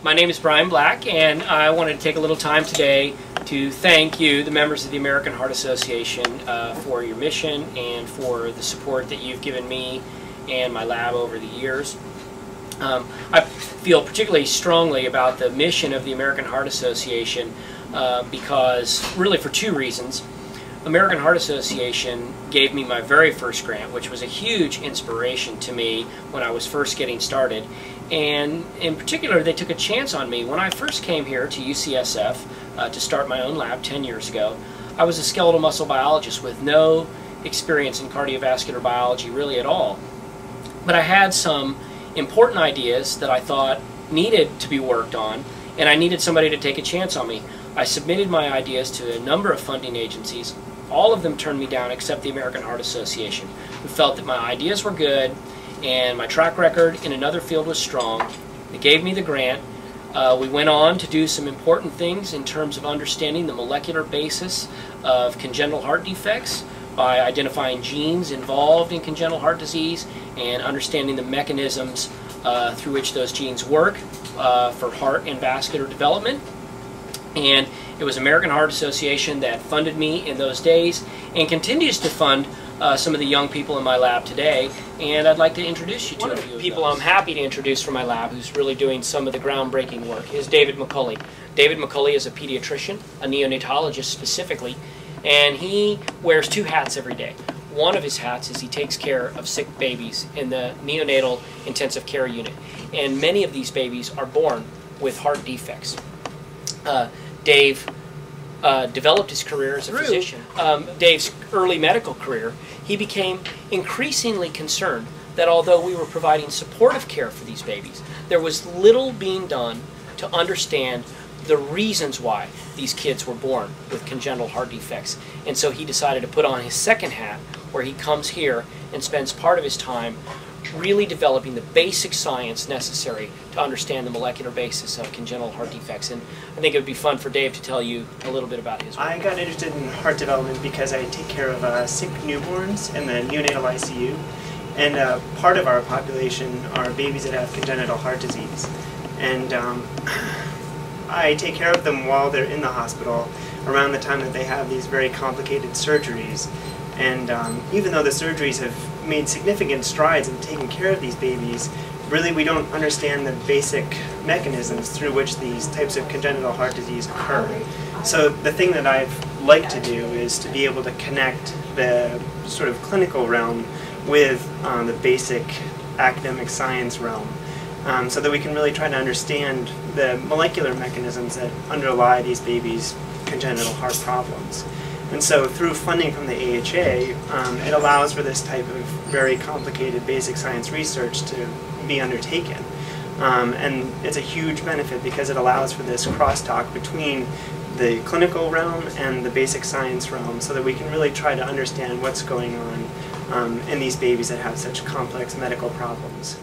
My name is Brian Black, and I wanted to take a little time today to thank you, the members of the American Heart Association, for your mission and for the support that you've given me and my lab over the years. I feel particularly strongly about the mission of the American Heart Association because, really for two reasons. American Heart Association gave me my very first grant, which was a huge inspiration to me when I was first getting started. And in particular, they took a chance on me. When I first came here to UCSF to start my own lab 10 years ago, I was a skeletal muscle biologist with no experience in cardiovascular biology really at all. But I had some important ideas that I thought needed to be worked on, and I needed somebody to take a chance on me. I submitted my ideas to a number of funding agencies. All of them turned me down except the American Heart Association, who felt that my ideas were good and my track record in another field was strong. They gave me the grant. We went on to do some important things in terms of understanding the molecular basis of congenital heart defects by identifying genes involved in congenital heart disease and understanding the mechanisms through which those genes work for heart and vascular development. And it was American Heart Association that funded me in those days and continues to fund some of the young people in my lab today, and I'd like to introduce you to a few of people I'm happy to introduce from my lab who's really doing some of the groundbreaking work is David McCulley. David McCulley is a pediatrician, a neonatologist specifically, and he wears two hats every day. One of his hats is he takes care of sick babies in the neonatal intensive care unit, and many of these babies are born with heart defects. Dave developed his career as a physician. Dave's early medical career, he became increasingly concerned that although we were providing supportive care for these babies, there was little being done to understand the reasons why these kids were born with congenital heart defects. And so he decided to put on his second hat, where he comes here and spends part of his time really developing the basic science necessary to understand the molecular basis of congenital heart defects. And I think it would be fun for Dave to tell you a little bit about his work. I got interested in heart development because I take care of sick newborns in the neonatal ICU. And part of our population are babies that have congenital heart disease. And I take care of them while they're in the hospital around the time that they have these very complicated surgeries. And even though the surgeries have made significant strides in taking care of these babies, really we don't understand the basic mechanisms through which these types of congenital heart disease occur. So the thing that I've liked to do is to be able to connect the sort of clinical realm with the basic academic science realm, so that we can really try to understand the molecular mechanisms that underlie these babies' congenital heart problems. And so through funding from the AHA, it allows for this type of very complicated basic science research to be undertaken. And it's a huge benefit because it allows for this crosstalk between the clinical realm and the basic science realm so that we can really try to understand what's going on in these babies that have such complex medical problems.